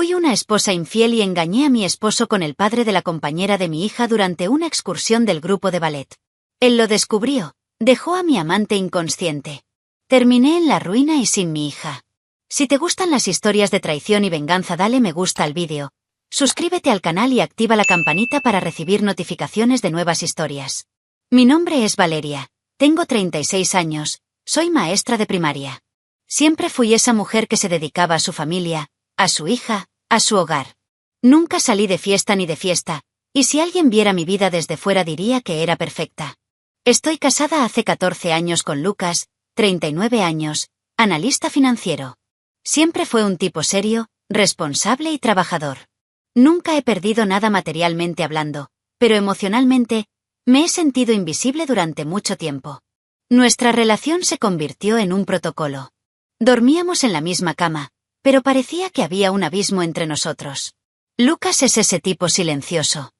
Fui una esposa infiel y engañé a mi esposo con el padre de la compañera de mi hija durante una excursión del grupo de ballet. Él lo descubrió, dejó a mi amante inconsciente. Terminé en la ruina y sin mi hija. Si te gustan las historias de traición y venganza, dale me gusta al vídeo, suscríbete al canal y activa la campanita para recibir notificaciones de nuevas historias. Mi nombre es Valeria, tengo 36 años, soy maestra de primaria. Siempre fui esa mujer que se dedicaba a su familia, a su hija, a su hogar. Nunca salí de fiesta ni de fiesta, y si alguien viera mi vida desde fuera diría que era perfecta. Estoy casada hace 14 años con Lucas, 39 años, analista financiero. Siempre fue un tipo serio, responsable y trabajador. Nunca he perdido nada materialmente hablando, pero emocionalmente, me he sentido invisible durante mucho tiempo. Nuestra relación se convirtió en un protocolo. Dormíamos en la misma cama, pero parecía que había un abismo entre nosotros. Lucas es ese tipo silencioso,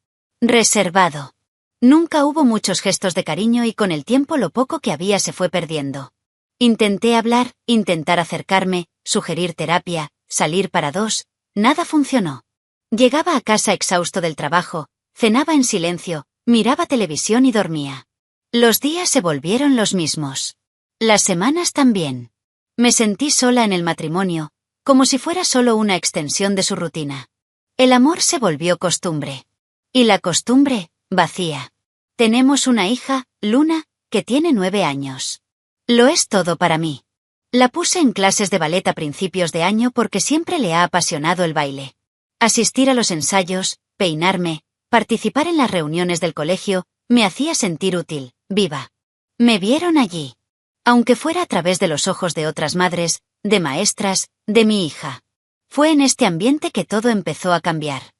reservado. Nunca hubo muchos gestos de cariño y con el tiempo lo poco que había se fue perdiendo. Intenté hablar, intentar acercarme, sugerir terapia, salir para dos, nada funcionó. Llegaba a casa exhausto del trabajo, cenaba en silencio, miraba televisión y dormía. Los días se volvieron los mismos. Las semanas también. Me sentí sola en el matrimonio, como si fuera solo una extensión de su rutina. El amor se volvió costumbre. Y la costumbre, vacía. Tenemos una hija, Luna, que tiene 9 años. Lo es todo para mí. La puse en clases de ballet a principios de año porque siempre le ha apasionado el baile. Asistir a los ensayos, peinarme, participar en las reuniones del colegio, me hacía sentir útil, viva. Me vieron allí. Aunque fuera a través de los ojos de otras madres, de maestras, de mi hija. Fue en este ambiente que todo empezó a cambiar.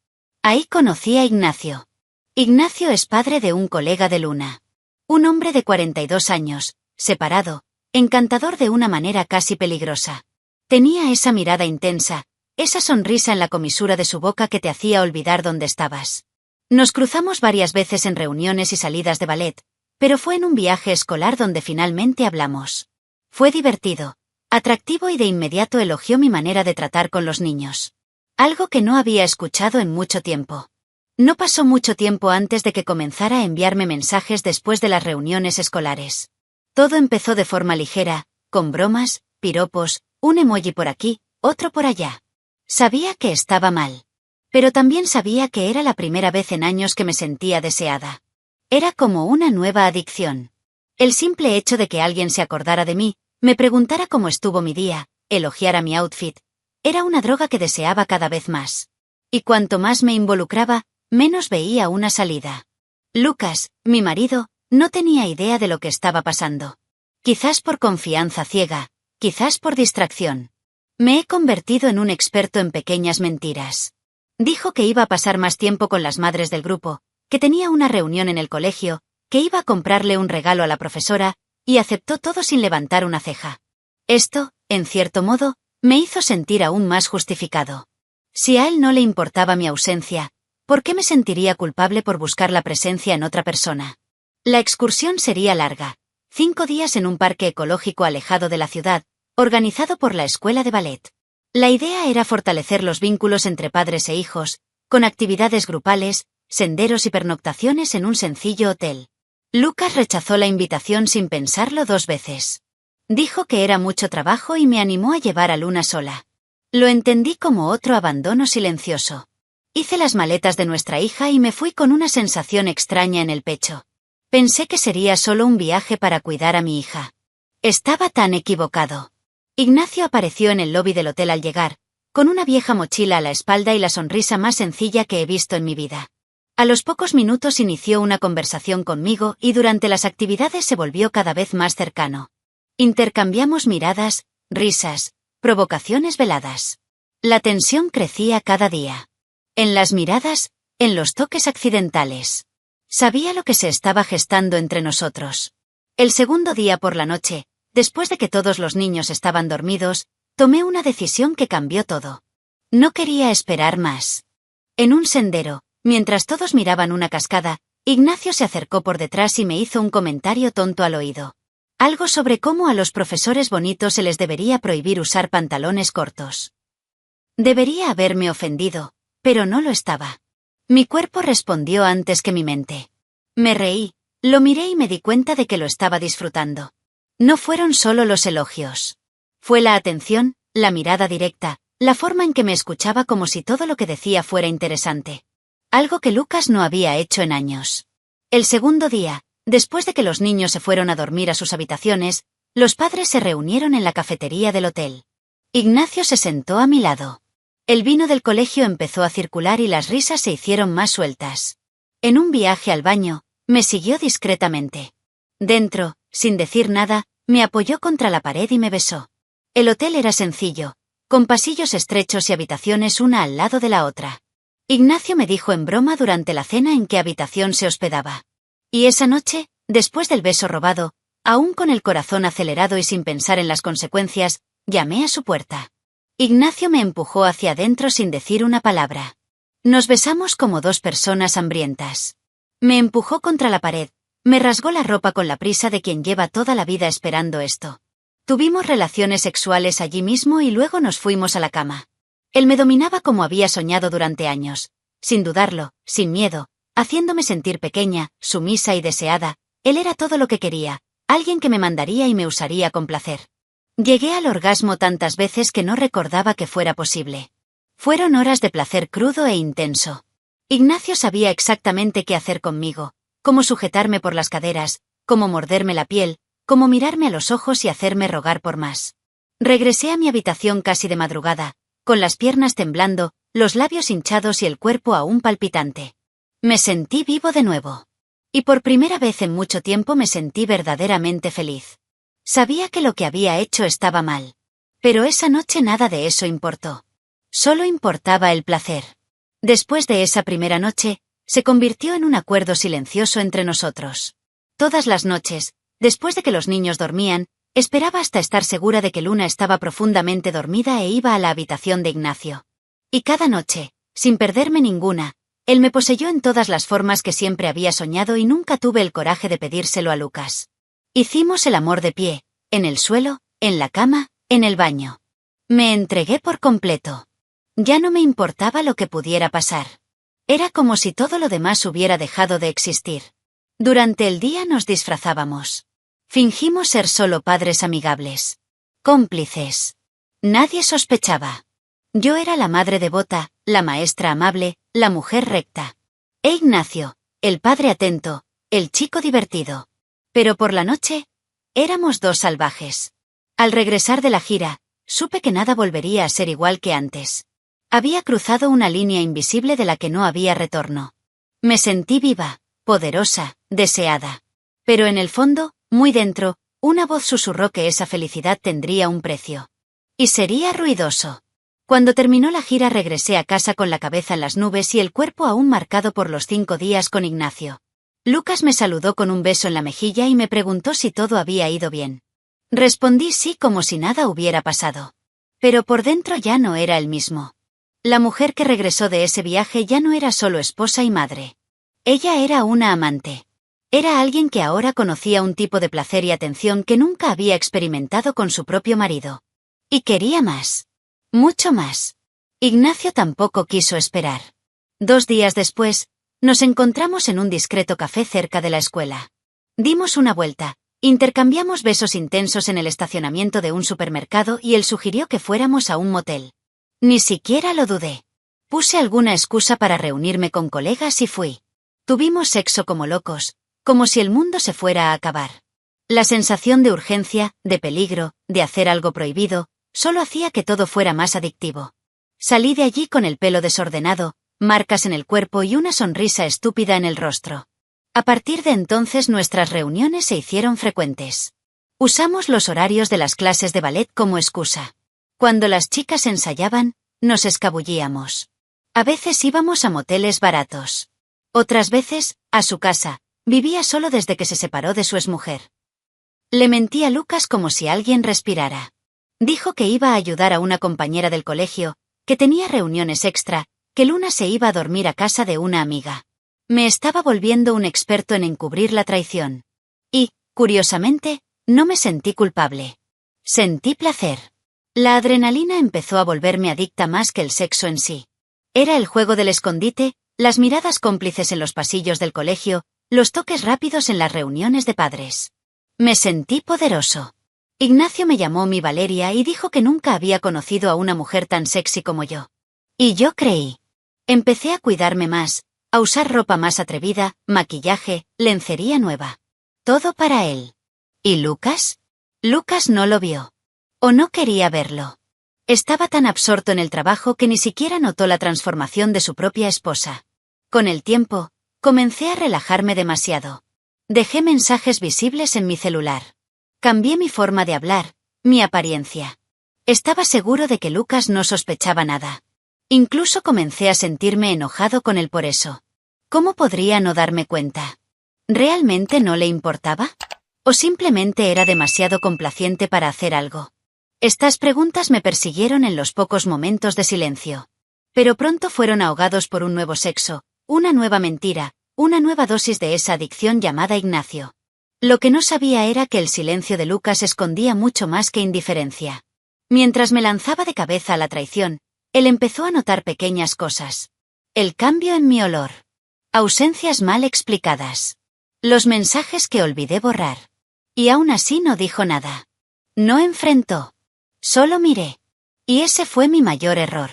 Ahí conocí a Ignacio. Ignacio es padre de un colega de Luna. Un hombre de 42 años, separado, encantador de una manera casi peligrosa. Tenía esa mirada intensa, esa sonrisa en la comisura de su boca que te hacía olvidar dónde estabas. Nos cruzamos varias veces en reuniones y salidas de ballet, pero fue en un viaje escolar donde finalmente hablamos. Fue divertido, atractivo y de inmediato elogió mi manera de tratar con los niños. Algo que no había escuchado en mucho tiempo. No pasó mucho tiempo antes de que comenzara a enviarme mensajes después de las reuniones escolares. Todo empezó de forma ligera, con bromas, piropos, un emoji por aquí, otro por allá. Sabía que estaba mal. Pero también sabía que era la primera vez en años que me sentía deseada. Era como una nueva adicción. El simple hecho de que alguien se acordara de mí, me preguntara cómo estuvo mi día, elogiara mi outfit, era una droga que deseaba cada vez más. Y cuanto más me involucraba, menos veía una salida. Lucas, mi marido, no tenía idea de lo que estaba pasando. Quizás por confianza ciega, quizás por distracción. Me he convertido en un experto en pequeñas mentiras. Dijo que iba a pasar más tiempo con las madres del grupo, que tenía una reunión en el colegio, que iba a comprarle un regalo a la profesora, y aceptó todo sin levantar una ceja. Esto, en cierto modo, me hizo sentir aún más justificado. Si a él no le importaba mi ausencia, ¿por qué me sentiría culpable por buscar la presencia en otra persona? La excursión sería larga, 5 días en un parque ecológico alejado de la ciudad, organizado por la escuela de ballet. La idea era fortalecer los vínculos entre padres e hijos, con actividades grupales, senderos y pernoctaciones en un sencillo hotel. Lucas rechazó la invitación sin pensarlo 2 veces. Dijo que era mucho trabajo y me animó a llevar a Luna sola. Lo entendí como otro abandono silencioso. Hice las maletas de nuestra hija y me fui con una sensación extraña en el pecho. Pensé que sería solo un viaje para cuidar a mi hija. Estaba tan equivocado. Ignacio apareció en el lobby del hotel al llegar, con una vieja mochila a la espalda y la sonrisa más sencilla que he visto en mi vida. A los pocos minutos inició una conversación conmigo y durante las actividades se volvió cada vez más cercano. Intercambiamos miradas, risas, provocaciones veladas. La tensión crecía cada día. En las miradas, en los toques accidentales. Sabía lo que se estaba gestando entre nosotros. El segundo día por la noche, después de que todos los niños estaban dormidos, tomé una decisión que cambió todo. No quería esperar más. En un sendero, mientras todos miraban una cascada, Ignacio se acercó por detrás y me hizo un comentario tonto al oído. Algo sobre cómo a los profesores bonitos se les debería prohibir usar pantalones cortos. Debería haberme ofendido, pero no lo estaba. Mi cuerpo respondió antes que mi mente. Me reí, lo miré y me di cuenta de que lo estaba disfrutando. No fueron solo los elogios. Fue la atención, la mirada directa, la forma en que me escuchaba como si todo lo que decía fuera interesante. Algo que Lucas no había hecho en años. El segundo día, después de que los niños se fueron a dormir a sus habitaciones, los padres se reunieron en la cafetería del hotel. Ignacio se sentó a mi lado. El vino del colegio empezó a circular y las risas se hicieron más sueltas. En un viaje al baño, me siguió discretamente. Dentro, sin decir nada, me apoyó contra la pared y me besó. El hotel era sencillo, con pasillos estrechos y habitaciones una al lado de la otra. Ignacio me dijo en broma durante la cena en qué habitación se hospedaba. Y esa noche, después del beso robado, aún con el corazón acelerado y sin pensar en las consecuencias, llamé a su puerta. Ignacio me empujó hacia adentro sin decir una palabra. Nos besamos como dos personas hambrientas. Me empujó contra la pared, me rasgó la ropa con la prisa de quien lleva toda la vida esperando esto. Tuvimos relaciones sexuales allí mismo y luego nos fuimos a la cama. Él me dominaba como había soñado durante años, sin dudarlo, sin miedo, haciéndome sentir pequeña, sumisa y deseada. Él era todo lo que quería, alguien que me mandaría y me usaría con placer. Llegué al orgasmo tantas veces que no recordaba que fuera posible. Fueron horas de placer crudo e intenso. Ignacio sabía exactamente qué hacer conmigo, cómo sujetarme por las caderas, cómo morderme la piel, cómo mirarme a los ojos y hacerme rogar por más. Regresé a mi habitación casi de madrugada, con las piernas temblando, los labios hinchados y el cuerpo aún palpitante. Me sentí vivo de nuevo. Y por primera vez en mucho tiempo me sentí verdaderamente feliz. Sabía que lo que había hecho estaba mal. Pero esa noche nada de eso importó. Solo importaba el placer. Después de esa primera noche, se convirtió en un acuerdo silencioso entre nosotros. Todas las noches, después de que los niños dormían, esperaba hasta estar segura de que Luna estaba profundamente dormida e iba a la habitación de Ignacio. Y cada noche, sin perderme ninguna, él me poseyó en todas las formas que siempre había soñado y nunca tuve el coraje de pedírselo a Lucas. Hicimos el amor de pie, en el suelo, en la cama, en el baño. Me entregué por completo. Ya no me importaba lo que pudiera pasar. Era como si todo lo demás hubiera dejado de existir. Durante el día nos disfrazábamos. Fingimos ser solo padres amigables. Cómplices. Nadie sospechaba. Yo era la madre devota, la maestra amable, la mujer recta. E Ignacio, el padre atento, el chico divertido. Pero por la noche, éramos dos salvajes. Al regresar de la gira, supe que nada volvería a ser igual que antes. Había cruzado una línea invisible de la que no había retorno. Me sentí viva, poderosa, deseada. Pero en el fondo, muy dentro, una voz susurró que esa felicidad tendría un precio. Y sería ruidoso. Cuando terminó la gira regresé a casa con la cabeza en las nubes y el cuerpo aún marcado por los 5 días con Ignacio. Lucas me saludó con un beso en la mejilla y me preguntó si todo había ido bien. Respondí sí como si nada hubiera pasado. Pero por dentro ya no era el mismo. La mujer que regresó de ese viaje ya no era solo esposa y madre. Ella era una amante. Era alguien que ahora conocía un tipo de placer y atención que nunca había experimentado con su propio marido. Y quería más. Mucho más. Ignacio tampoco quiso esperar. 2 días después, nos encontramos en un discreto café cerca de la escuela. Dimos una vuelta, intercambiamos besos intensos en el estacionamiento de un supermercado y él sugirió que fuéramos a un motel. Ni siquiera lo dudé. Puse alguna excusa para reunirme con colegas y fui. Tuvimos sexo como locos, como si el mundo se fuera a acabar. La sensación de urgencia, de peligro, de hacer algo prohibido, solo hacía que todo fuera más adictivo. Salí de allí con el pelo desordenado, marcas en el cuerpo y una sonrisa estúpida en el rostro. A partir de entonces nuestras reuniones se hicieron frecuentes. Usamos los horarios de las clases de ballet como excusa. Cuando las chicas ensayaban, nos escabullíamos. A veces íbamos a moteles baratos. Otras veces, a su casa. Vivía solo desde que se separó de su exmujer. Le mentí a Lucas como si alguien respirara. Dijo que iba a ayudar a una compañera del colegio, que tenía reuniones extra, que Luna se iba a dormir a casa de una amiga. Me estaba volviendo un experto en encubrir la traición. Y, curiosamente, no me sentí culpable. Sentí placer. La adrenalina empezó a volverme adicta más que el sexo en sí. Era el juego del escondite, las miradas cómplices en los pasillos del colegio, los toques rápidos en las reuniones de padres. Me sentí poderoso. Ignacio me llamó mi Valeria y dijo que nunca había conocido a una mujer tan sexy como yo. Y yo creí. Empecé a cuidarme más, a usar ropa más atrevida, maquillaje, lencería nueva. Todo para él. ¿Y Lucas? Lucas no lo vio. O no quería verlo. Estaba tan absorto en el trabajo que ni siquiera notó la transformación de su propia esposa. Con el tiempo, comencé a relajarme demasiado. Dejé mensajes visibles en mi celular. Cambié mi forma de hablar, mi apariencia. Estaba seguro de que Lucas no sospechaba nada. Incluso comencé a sentirme enojado con él por eso. ¿Cómo podría no darme cuenta? ¿Realmente no le importaba? ¿O simplemente era demasiado complaciente para hacer algo? Estas preguntas me persiguieron en los pocos momentos de silencio. Pero pronto fueron ahogados por un nuevo sexo, una nueva mentira, una nueva dosis de esa adicción llamada Ignacio. Lo que no sabía era que el silencio de Lucas escondía mucho más que indiferencia. Mientras me lanzaba de cabeza a la traición, él empezó a notar pequeñas cosas. El cambio en mi olor. Ausencias mal explicadas. Los mensajes que olvidé borrar. Y aún así no dijo nada. No enfrentó. Solo miré. Y ese fue mi mayor error.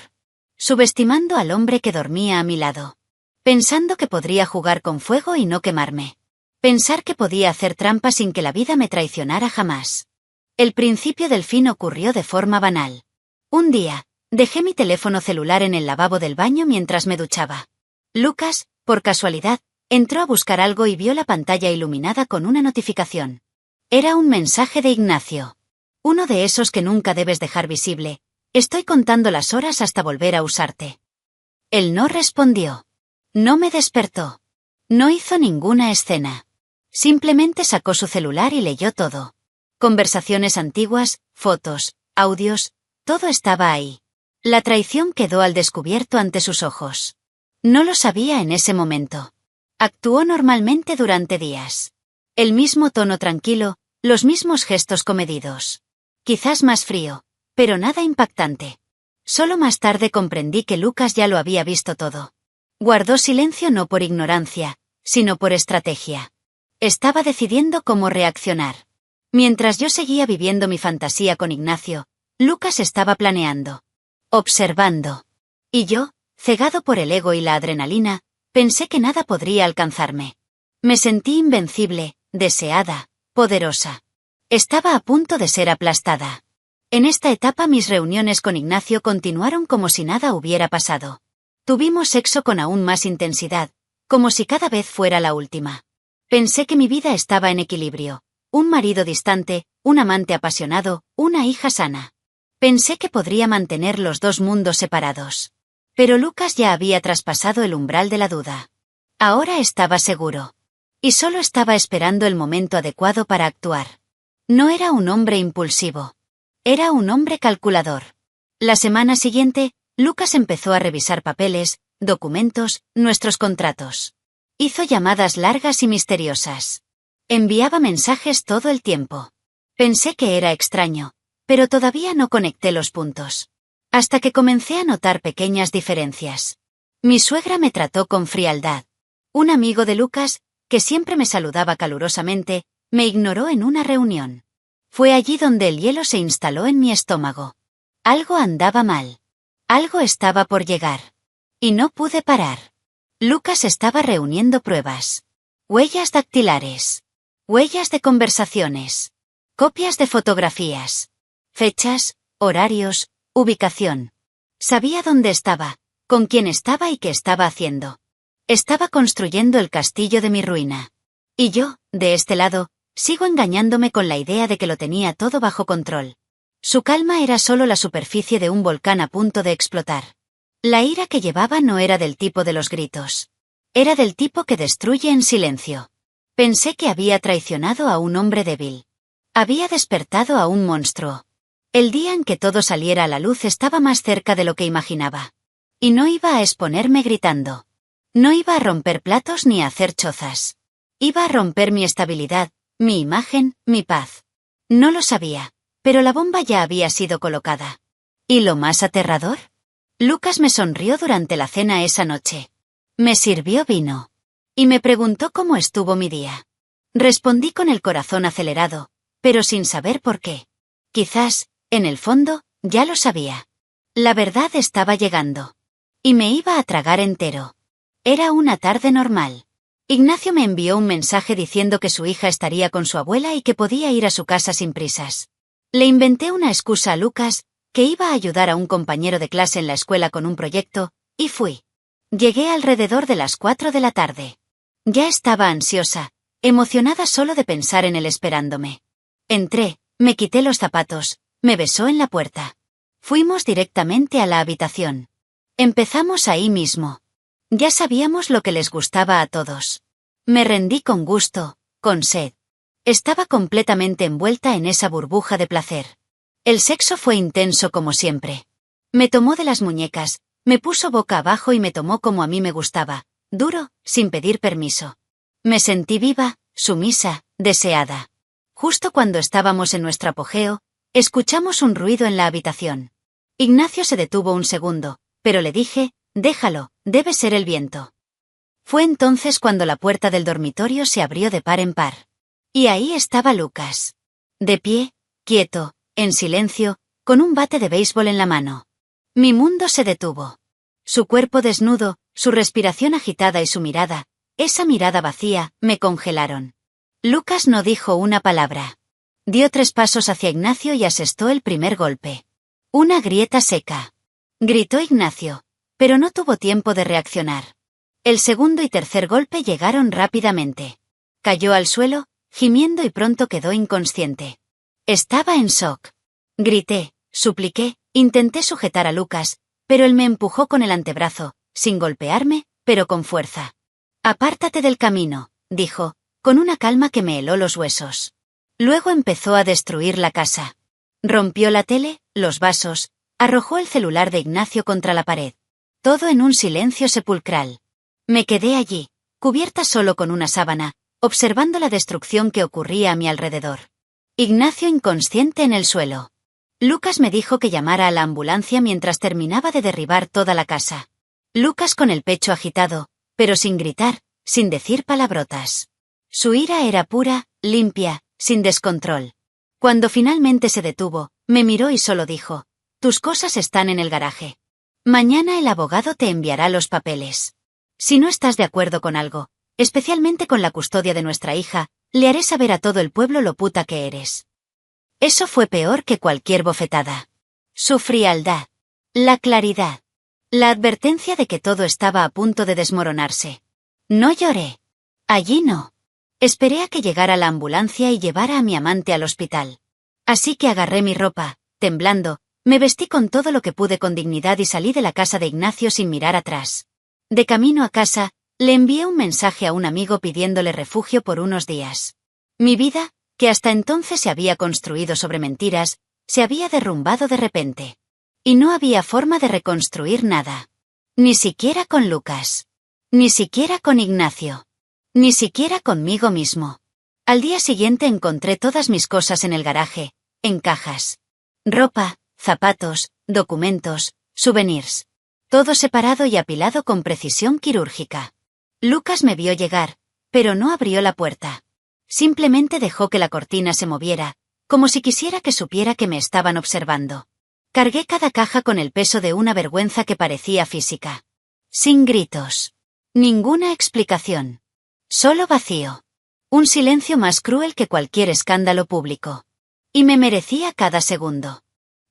Subestimando al hombre que dormía a mi lado. Pensando que podría jugar con fuego y no quemarme. Pensar que podía hacer trampa sin que la vida me traicionara jamás. El principio del fin ocurrió de forma banal. Un día, dejé mi teléfono celular en el lavabo del baño mientras me duchaba. Lucas, por casualidad, entró a buscar algo y vio la pantalla iluminada con una notificación. Era un mensaje de Ignacio. Uno de esos que nunca debes dejar visible. Estoy contando las horas hasta volver a usarte. Él no respondió. No me despertó. No hizo ninguna escena. Simplemente sacó su celular y leyó todo. Conversaciones antiguas, fotos, audios, todo estaba ahí. La traición quedó al descubierto ante sus ojos. No lo sabía en ese momento. Actuó normalmente durante días. El mismo tono tranquilo, los mismos gestos comedidos. Quizás más frío, pero nada impactante. Solo más tarde comprendí que Lucas ya lo había visto todo. Guardó silencio no por ignorancia, sino por estrategia. Estaba decidiendo cómo reaccionar. Mientras yo seguía viviendo mi fantasía con Ignacio, Lucas estaba planeando. Observando. Y yo, cegado por el ego y la adrenalina, pensé que nada podría alcanzarme. Me sentí invencible, deseada, poderosa. Estaba a punto de ser aplastada. En esta etapa mis reuniones con Ignacio continuaron como si nada hubiera pasado. Tuvimos sexo con aún más intensidad, como si cada vez fuera la última. Pensé que mi vida estaba en equilibrio. Un marido distante, un amante apasionado, una hija sana. Pensé que podría mantener los dos mundos separados. Pero Lucas ya había traspasado el umbral de la duda. Ahora estaba seguro. Y solo estaba esperando el momento adecuado para actuar. No era un hombre impulsivo. Era un hombre calculador. La semana siguiente, Lucas empezó a revisar papeles, documentos, nuestros contratos. Hizo llamadas largas y misteriosas. Enviaba mensajes todo el tiempo. Pensé que era extraño, pero todavía no conecté los puntos. Hasta que comencé a notar pequeñas diferencias. Mi suegra me trató con frialdad. Un amigo de Lucas, que siempre me saludaba calurosamente, me ignoró en una reunión. Fue allí donde el hielo se instaló en mi estómago. Algo andaba mal. Algo estaba por llegar. Y no pude parar. Lucas estaba reuniendo pruebas. Huellas dactilares. Huellas de conversaciones. Copias de fotografías. Fechas, horarios, ubicación. Sabía dónde estaba, con quién estaba y qué estaba haciendo. Estaba construyendo el castillo de mi ruina. Y yo, de este lado, sigo engañándome con la idea de que lo tenía todo bajo control. Su calma era solo la superficie de un volcán a punto de explotar. La ira que llevaba no era del tipo de los gritos. Era del tipo que destruye en silencio. Pensé que había traicionado a un hombre débil. Había despertado a un monstruo. El día en que todo saliera a la luz estaba más cerca de lo que imaginaba. Y no iba a exponerme gritando. No iba a romper platos ni a hacer chozas. Iba a romper mi estabilidad, mi imagen, mi paz. No lo sabía, pero la bomba ya había sido colocada. ¿Y lo más aterrador? Lucas me sonrió durante la cena esa noche. Me sirvió vino. Y me preguntó cómo estuvo mi día. Respondí con el corazón acelerado, pero sin saber por qué. Quizás, en el fondo, ya lo sabía. La verdad estaba llegando. Y me iba a tragar entero. Era una tarde normal. Ignacio me envió un mensaje diciendo que su hija estaría con su abuela y que podía ir a su casa sin prisas. Le inventé una excusa a Lucas, que iba a ayudar a un compañero de clase en la escuela con un proyecto, y fui. Llegué alrededor de las 4 de la tarde. Ya estaba ansiosa, emocionada solo de pensar en él esperándome. Entré, me quité los zapatos, me besó en la puerta. Fuimos directamente a la habitación. Empezamos ahí mismo. Ya sabíamos lo que les gustaba a todos. Me rendí con gusto, con sed. Estaba completamente envuelta en esa burbuja de placer. El sexo fue intenso como siempre. Me tomó de las muñecas, me puso boca abajo y me tomó como a mí me gustaba, duro, sin pedir permiso. Me sentí viva, sumisa, deseada. Justo cuando estábamos en nuestro apogeo, escuchamos un ruido en la habitación. Ignacio se detuvo un segundo, pero le dije, déjalo, debe ser el viento. Fue entonces cuando la puerta del dormitorio se abrió de par en par. Y ahí estaba Lucas. De pie, quieto, en silencio, con un bate de béisbol en la mano. Mi mundo se detuvo. Su cuerpo desnudo, su respiración agitada y su mirada, esa mirada vacía, me congelaron. Lucas no dijo una palabra. Dio 3 pasos hacia Ignacio y asestó el primer golpe. Una grieta seca. Gritó Ignacio, pero no tuvo tiempo de reaccionar. El segundo y tercer golpe llegaron rápidamente. Cayó al suelo, gimiendo y pronto quedó inconsciente. Estaba en shock. Grité, supliqué, intenté sujetar a Lucas, pero él me empujó con el antebrazo, sin golpearme, pero con fuerza. Apártate del camino, dijo, con una calma que me heló los huesos. Luego empezó a destruir la casa. Rompió la tele, los vasos, arrojó el celular de Ignacio contra la pared. Todo en un silencio sepulcral. Me quedé allí, cubierta solo con una sábana, observando la destrucción que ocurría a mi alrededor. Ignacio inconsciente en el suelo. Lucas me dijo que llamara a la ambulancia mientras terminaba de derribar toda la casa. Lucas con el pecho agitado, pero sin gritar, sin decir palabrotas. Su ira era pura, limpia, sin descontrol. Cuando finalmente se detuvo, me miró y solo dijo, tus cosas están en el garaje. Mañana el abogado te enviará los papeles. Si no estás de acuerdo con algo, especialmente con la custodia de nuestra hija, le haré saber a todo el pueblo lo puta que eres. Eso fue peor que cualquier bofetada. Su frialdad. La claridad. La advertencia de que todo estaba a punto de desmoronarse. No lloré. Allí no. Esperé a que llegara la ambulancia y llevara a mi amante al hospital. Así que agarré mi ropa, temblando, me vestí con todo lo que pude con dignidad y salí de la casa de Ignacio sin mirar atrás. De camino a casa, le envié un mensaje a un amigo pidiéndole refugio por unos días. Mi vida, que hasta entonces se había construido sobre mentiras, se había derrumbado de repente. Y no había forma de reconstruir nada. Ni siquiera con Lucas. Ni siquiera con Ignacio. Ni siquiera conmigo mismo. Al día siguiente encontré todas mis cosas en el garaje, en cajas. Ropa, zapatos, documentos, souvenirs. Todo separado y apilado con precisión quirúrgica. Lucas me vio llegar, pero no abrió la puerta. Simplemente dejó que la cortina se moviera, como si quisiera que supiera que me estaban observando. Cargué cada caja con el peso de una vergüenza que parecía física. Sin gritos. Ninguna explicación. Solo vacío. Un silencio más cruel que cualquier escándalo público. Y me merecía cada segundo.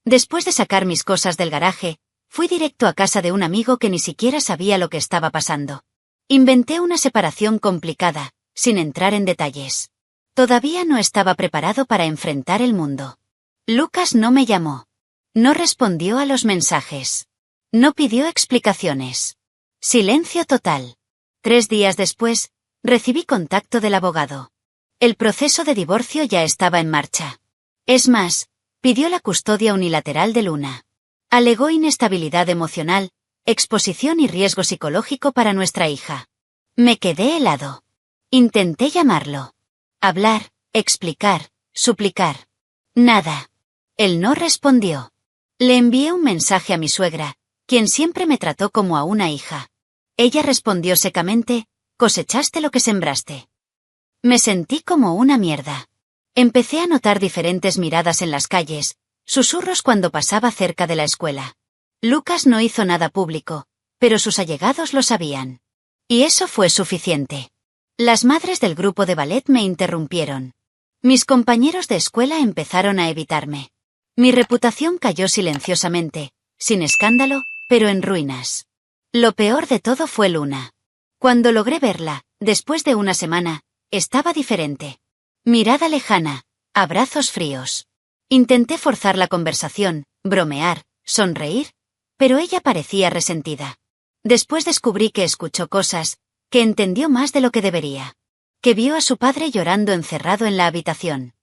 Después de sacar mis cosas del garaje, fui directo a casa de un amigo que ni siquiera sabía lo que estaba pasando. Inventé una separación complicada, sin entrar en detalles. Todavía no estaba preparado para enfrentar el mundo. Lucas no me llamó. No respondió a los mensajes. No pidió explicaciones. Silencio total. 3 días después, recibí contacto del abogado. El proceso de divorcio ya estaba en marcha. Es más, pidió la custodia unilateral de Luna. Alegó inestabilidad emocional, exposición y riesgo psicológico para nuestra hija. Me quedé helado. Intenté llamarlo. Hablar, explicar, suplicar. Nada. Él no respondió. Le envié un mensaje a mi suegra, quien siempre me trató como a una hija. Ella respondió secamente: cosechaste lo que sembraste. Me sentí como una mierda. Empecé a notar diferentes miradas en las calles, susurros cuando pasaba cerca de la escuela. Lucas no hizo nada público, pero sus allegados lo sabían. Y eso fue suficiente. Las madres del grupo de ballet me interrumpieron. Mis compañeros de escuela empezaron a evitarme. Mi reputación cayó silenciosamente, sin escándalo, pero en ruinas. Lo peor de todo fue Luna. Cuando logré verla, después de una semana, estaba diferente. Mirada lejana, abrazos fríos. Intenté forzar la conversación, bromear, sonreír, pero ella parecía resentida. Después descubrí que escuchó cosas, que entendió más de lo que debería. Que vio a su padre llorando encerrado en la habitación.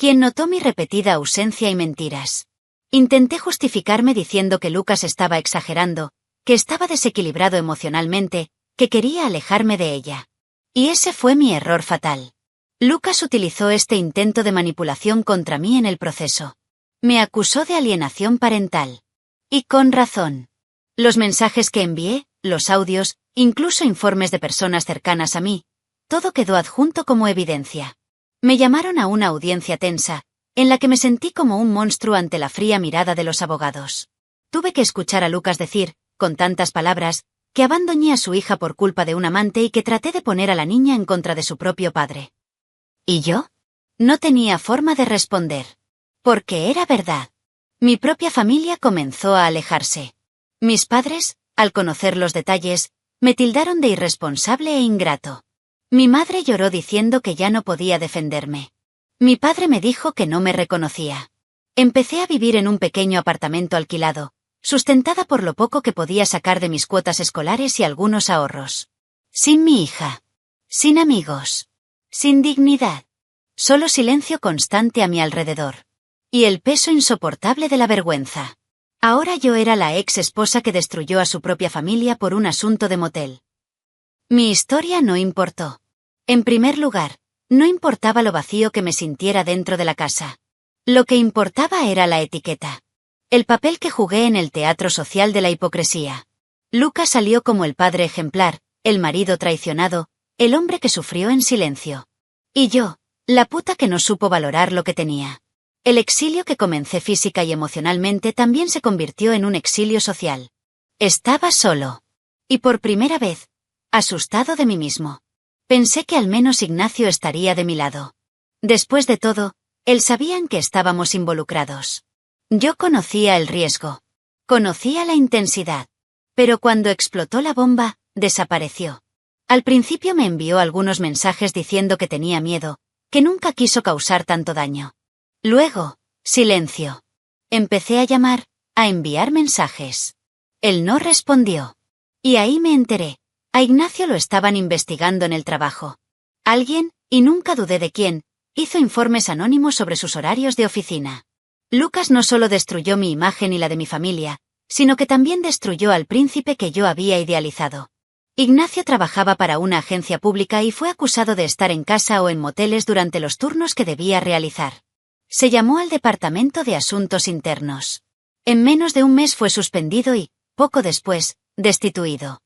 Quien notó mi repetida ausencia y mentiras. Intenté justificarme diciendo que Lucas estaba exagerando, que estaba desequilibrado emocionalmente, que quería alejarme de ella. Y ese fue mi error fatal. Lucas utilizó este intento de manipulación contra mí en el proceso. Me acusó de alienación parental. Y con razón. Los mensajes que envié, los audios, incluso informes de personas cercanas a mí, todo quedó adjunto como evidencia. Me llamaron a una audiencia tensa, en la que me sentí como un monstruo ante la fría mirada de los abogados. Tuve que escuchar a Lucas decir, con tantas palabras, que abandoné a su hija por culpa de un amante y que traté de poner a la niña en contra de su propio padre. ¿Y yo? No tenía forma de responder. Porque era verdad. Mi propia familia comenzó a alejarse. Mis padres, al conocer los detalles, me tildaron de irresponsable e ingrato. Mi madre lloró diciendo que ya no podía defenderme. Mi padre me dijo que no me reconocía. Empecé a vivir en un pequeño apartamento alquilado, sustentada por lo poco que podía sacar de mis cuotas escolares y algunos ahorros. Sin mi hija. Sin amigos. Sin dignidad. Solo silencio constante a mi alrededor. Y el peso insoportable de la vergüenza. Ahora yo era la ex esposa que destruyó a su propia familia por un asunto de motel. Mi historia no importó. En primer lugar, no importaba lo vacío que me sintiera dentro de la casa. Lo que importaba era la etiqueta. El papel que jugué en el teatro social de la hipocresía. Lucas salió como el padre ejemplar, el marido traicionado, el hombre que sufrió en silencio. Y yo, la puta que no supo valorar lo que tenía. El exilio que comencé física y emocionalmente también se convirtió en un exilio social. Estaba solo. Y por primera vez, asustado de mí mismo. Pensé que al menos Ignacio estaría de mi lado. Después de todo, él sabía en que estábamos involucrados. Yo conocía el riesgo. Conocía la intensidad. Pero cuando explotó la bomba, desapareció. Al principio me envió algunos mensajes diciendo que tenía miedo, que nunca quiso causar tanto daño. Luego, silencio. Empecé a llamar, a enviar mensajes. Él no respondió. Y ahí me enteré. A Ignacio lo estaban investigando en el trabajo. Alguien, y nunca dudé de quién, hizo informes anónimos sobre sus horarios de oficina. Lucas no solo destruyó mi imagen y la de mi familia, sino que también destruyó al príncipe que yo había idealizado. Ignacio trabajaba para una agencia pública y fue acusado de estar en casa o en moteles durante los turnos que debía realizar. Se llamó al Departamento de Asuntos Internos. En menos de un mes fue suspendido y, poco después, destituido.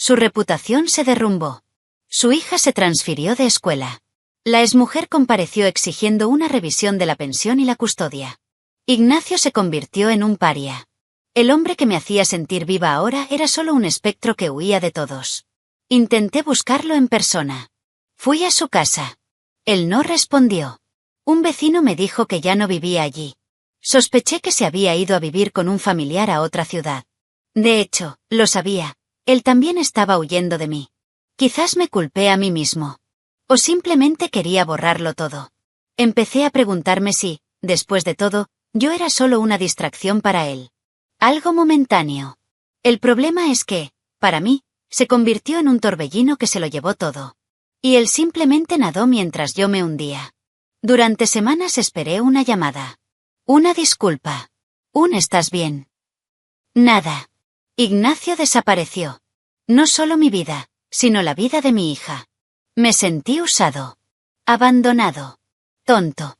Su reputación se derrumbó. Su hija se transfirió de escuela. La exmujer compareció exigiendo una revisión de la pensión y la custodia. Ignacio se convirtió en un paria. El hombre que me hacía sentir viva ahora era solo un espectro que huía de todos. Intenté buscarlo en persona. Fui a su casa. Él no respondió. Un vecino me dijo que ya no vivía allí. Sospeché que se había ido a vivir con un familiar a otra ciudad. De hecho, lo sabía. Él también estaba huyendo de mí. Quizás me culpé a mí mismo. O simplemente quería borrarlo todo. Empecé a preguntarme si, después de todo, yo era solo una distracción para él. Algo momentáneo. El problema es que, para mí, se convirtió en un torbellino que se lo llevó todo. Y él simplemente nadó mientras yo me hundía. Durante semanas esperé una llamada. Una disculpa. ¿Estás bien? Nada. Ignacio desapareció. No solo mi vida, sino la vida de mi hija. Me sentí usado. Abandonado. Tonto.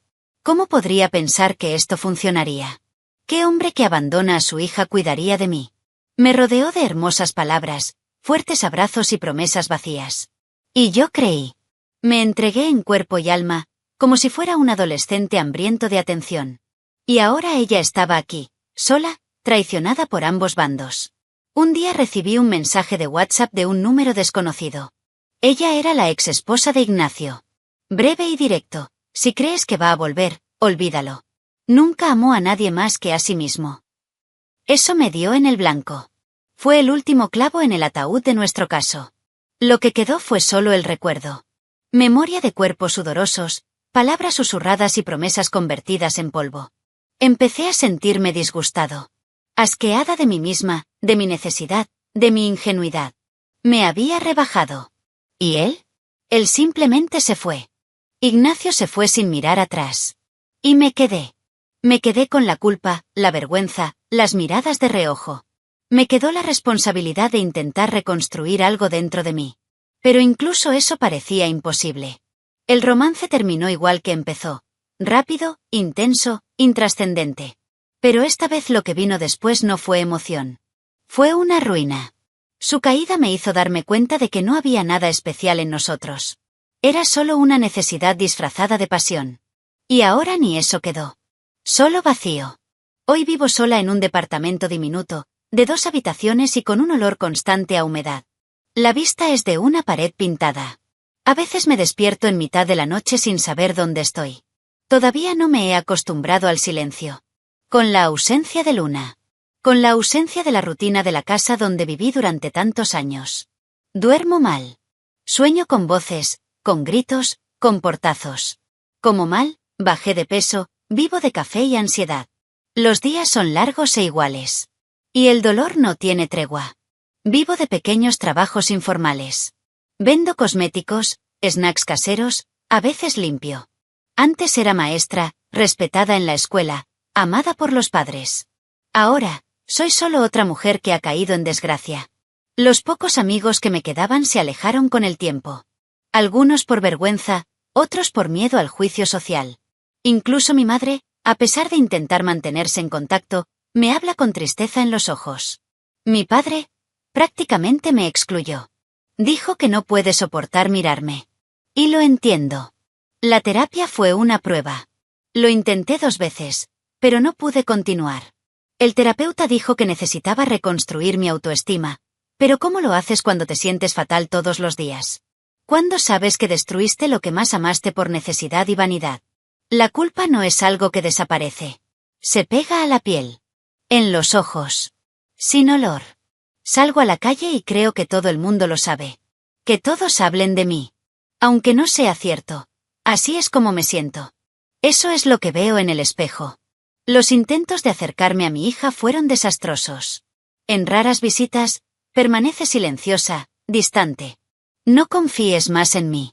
¿Cómo podría pensar que esto funcionaría? ¿Qué hombre que abandona a su hija cuidaría de mí? Me rodeó de hermosas palabras, fuertes abrazos y promesas vacías. Y yo creí. Me entregué en cuerpo y alma, como si fuera un adolescente hambriento de atención. Y ahora ella estaba aquí, sola, traicionada por ambos bandos. Un día recibí un mensaje de WhatsApp de un número desconocido. Ella era la exesposa de Ignacio. Breve y directo: si crees que va a volver, olvídalo. Nunca amó a nadie más que a sí mismo. Eso me dio en el blanco. Fue el último clavo en el ataúd de nuestro caso. Lo que quedó fue solo el recuerdo. Memoria de cuerpos sudorosos, palabras susurradas y promesas convertidas en polvo. Empecé a sentirme disgustado. Asqueada de mí misma, de mi necesidad, de mi ingenuidad. Me había rebajado. ¿Y él? Él simplemente se fue. Ignacio se fue sin mirar atrás. Y me quedé. Me quedé con la culpa, la vergüenza, las miradas de reojo. Me quedó la responsabilidad de intentar reconstruir algo dentro de mí. Pero incluso eso parecía imposible. El romance terminó igual que empezó. Rápido, intenso, intrascendente. Pero esta vez lo que vino después no fue emoción. Fue una ruina. Su caída me hizo darme cuenta de que no había nada especial en nosotros. Era solo una necesidad disfrazada de pasión. Y ahora ni eso quedó. Solo vacío. Hoy vivo sola en un departamento diminuto, de 2 habitaciones y con un olor constante a humedad. La vista es de una pared pintada. A veces me despierto en mitad de la noche sin saber dónde estoy. Todavía no me he acostumbrado al silencio. Con la ausencia de Luna. Con la ausencia de la rutina de la casa donde viví durante tantos años. Duermo mal. Sueño con voces, con gritos, con portazos. Como mal, bajé de peso, vivo de café y ansiedad. Los días son largos e iguales. Y el dolor no tiene tregua. Vivo de pequeños trabajos informales. Vendo cosméticos, snacks caseros, a veces limpio. Antes era maestra, respetada en la escuela, amada por los padres. Ahora, soy solo otra mujer que ha caído en desgracia. Los pocos amigos que me quedaban se alejaron con el tiempo. Algunos por vergüenza, otros por miedo al juicio social. Incluso mi madre, a pesar de intentar mantenerse en contacto, me habla con tristeza en los ojos. Mi padre, prácticamente me excluyó. Dijo que no puede soportar mirarme. Y lo entiendo. La terapia fue una prueba. Lo intenté 2 veces, pero no pude continuar. El terapeuta dijo que necesitaba reconstruir mi autoestima. Pero ¿cómo lo haces cuando te sientes fatal todos los días? ¿Cuándo sabes que destruiste lo que más amaste por necesidad y vanidad? La culpa no es algo que desaparece. Se pega a la piel. En los ojos. Sin olor. Salgo a la calle y creo que todo el mundo lo sabe. Que todos hablen de mí. Aunque no sea cierto. Así es como me siento. Eso es lo que veo en el espejo. Los intentos de acercarme a mi hija fueron desastrosos. En raras visitas, permanece silenciosa, distante. No confíes más en mí.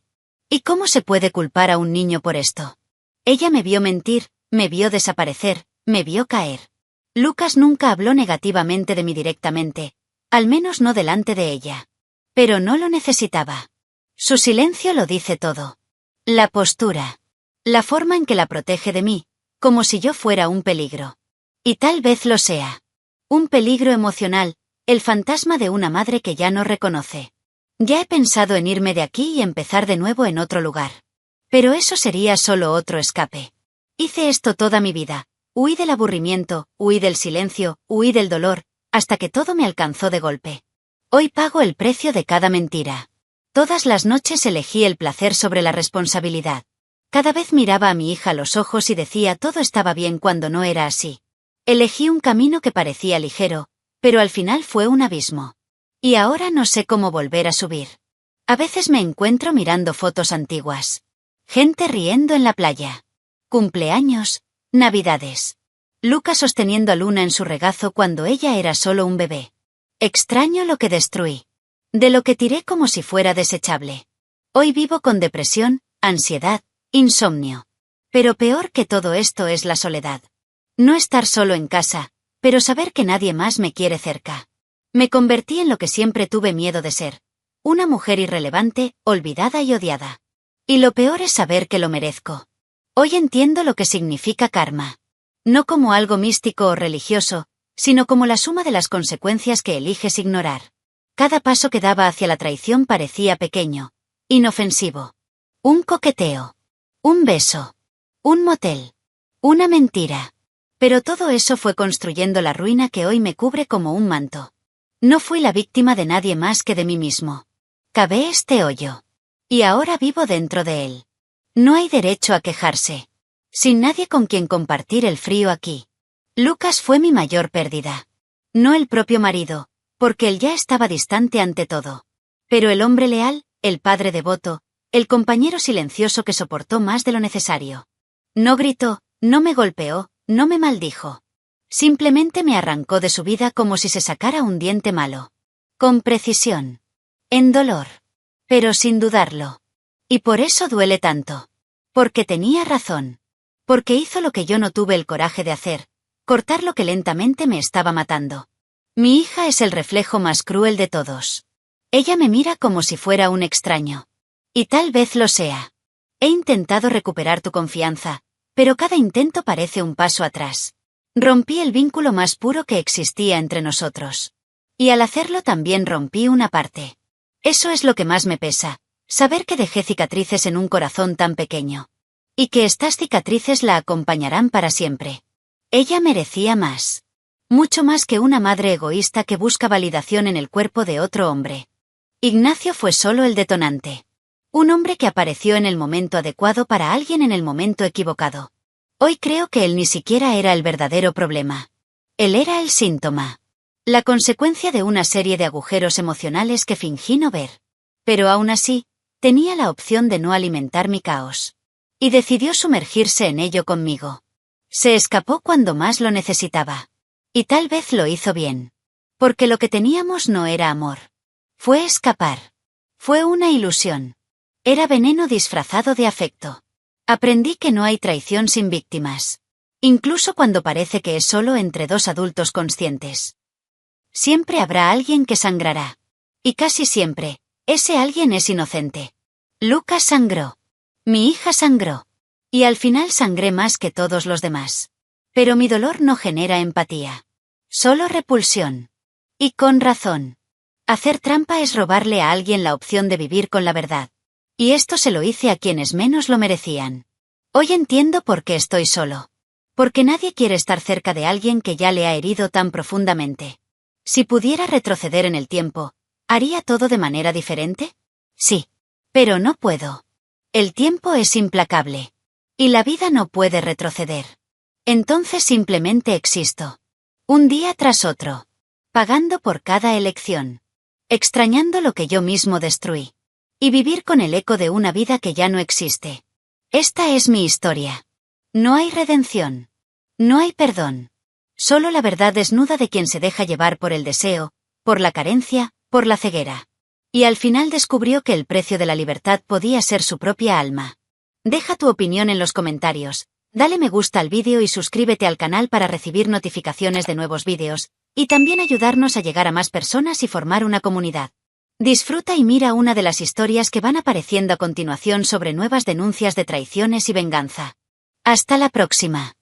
¿Y cómo se puede culpar a un niño por esto? Ella me vio mentir, me vio desaparecer, me vio caer. Lucas nunca habló negativamente de mí directamente, al menos no delante de ella. Pero no lo necesitaba. Su silencio lo dice todo. La postura. La forma en que la protege de mí, como si yo fuera un peligro. Y tal vez lo sea. Un peligro emocional, el fantasma de una madre que ya no reconoce. Ya he pensado en irme de aquí y empezar de nuevo en otro lugar. Pero eso sería solo otro escape. Hice esto toda mi vida. Huí del aburrimiento, huí del silencio, huí del dolor, hasta que todo me alcanzó de golpe. Hoy pago el precio de cada mentira. Todas las noches elegí el placer sobre la responsabilidad. Cada vez miraba a mi hija a los ojos y decía todo estaba bien cuando no era así. Elegí un camino que parecía ligero, pero al final fue un abismo. Y ahora no sé cómo volver a subir. A veces me encuentro mirando fotos antiguas. Gente riendo en la playa. Cumpleaños, Navidades. Lucas sosteniendo a Luna en su regazo cuando ella era solo un bebé. Extraño lo que destruí. De lo que tiré como si fuera desechable. Hoy vivo con depresión, ansiedad, insomnio. Pero peor que todo esto es la soledad. No estar solo en casa, pero saber que nadie más me quiere cerca. Me convertí en lo que siempre tuve miedo de ser. Una mujer irrelevante, olvidada y odiada. Y lo peor es saber que lo merezco. Hoy entiendo lo que significa karma. No como algo místico o religioso, sino como la suma de las consecuencias que eliges ignorar. Cada paso que daba hacia la traición parecía pequeño, inofensivo. Un coqueteo. Un beso. Un motel. Una mentira. Pero todo eso fue construyendo la ruina que hoy me cubre como un manto. No fui la víctima de nadie más que de mí mismo. Cavé este hoyo. Y ahora vivo dentro de él. No hay derecho a quejarse. Sin nadie con quien compartir el frío aquí. Lucas fue mi mayor pérdida. No el propio marido, porque él ya estaba distante ante todo. Pero el hombre leal, el padre devoto, el compañero silencioso que soportó más de lo necesario. No gritó, no me golpeó, no me maldijo. Simplemente me arrancó de su vida como si se sacara un diente malo. Con precisión. En dolor. Pero sin dudarlo. Y por eso duele tanto. Porque tenía razón. Porque hizo lo que yo no tuve el coraje de hacer, cortar lo que lentamente me estaba matando. Mi hija es el reflejo más cruel de todos. Ella me mira como si fuera un extraño. Y tal vez lo sea. He intentado recuperar tu confianza, pero cada intento parece un paso atrás. Rompí el vínculo más puro que existía entre nosotros. Y al hacerlo también rompí una parte. Eso es lo que más me pesa, saber que dejé cicatrices en un corazón tan pequeño. Y que estas cicatrices la acompañarán para siempre. Ella merecía más. Mucho más que una madre egoísta que busca validación en el cuerpo de otro hombre. Ignacio fue solo el detonante. Un hombre que apareció en el momento adecuado para alguien en el momento equivocado. Hoy creo que él ni siquiera era el verdadero problema. Él era el síntoma. La consecuencia de una serie de agujeros emocionales que fingí no ver. Pero aún así, tenía la opción de no alimentar mi caos. Y decidió sumergirse en ello conmigo. Se escapó cuando más lo necesitaba. Y tal vez lo hizo bien. Porque lo que teníamos no era amor. Fue escapar. Fue una ilusión. Era veneno disfrazado de afecto. Aprendí que no hay traición sin víctimas. Incluso cuando parece que es solo entre dos adultos conscientes. Siempre habrá alguien que sangrará. Y casi siempre, ese alguien es inocente. Lucas sangró. Mi hija sangró. Y al final sangré más que todos los demás. Pero mi dolor no genera empatía. Solo repulsión. Y con razón. Hacer trampa es robarle a alguien la opción de vivir con la verdad. Y esto se lo hice a quienes menos lo merecían. Hoy entiendo por qué estoy solo. Porque nadie quiere estar cerca de alguien que ya le ha herido tan profundamente. Si pudiera retroceder en el tiempo, ¿haría todo de manera diferente? Sí. Pero no puedo. El tiempo es implacable. Y la vida no puede retroceder. Entonces simplemente existo. Un día tras otro. Pagando por cada elección. Extrañando lo que yo mismo destruí. Y vivir con el eco de una vida que ya no existe. Esta es mi historia. No hay redención. No hay perdón. Solo la verdad desnuda de quien se deja llevar por el deseo, por la carencia, por la ceguera. Y al final descubrió que el precio de la libertad podía ser su propia alma. Deja tu opinión en los comentarios, dale me gusta al vídeo y suscríbete al canal para recibir notificaciones de nuevos vídeos, y también ayudarnos a llegar a más personas y formar una comunidad. Disfruta y mira una de las historias que van apareciendo a continuación sobre nuevas denuncias de traiciones y venganza. Hasta la próxima.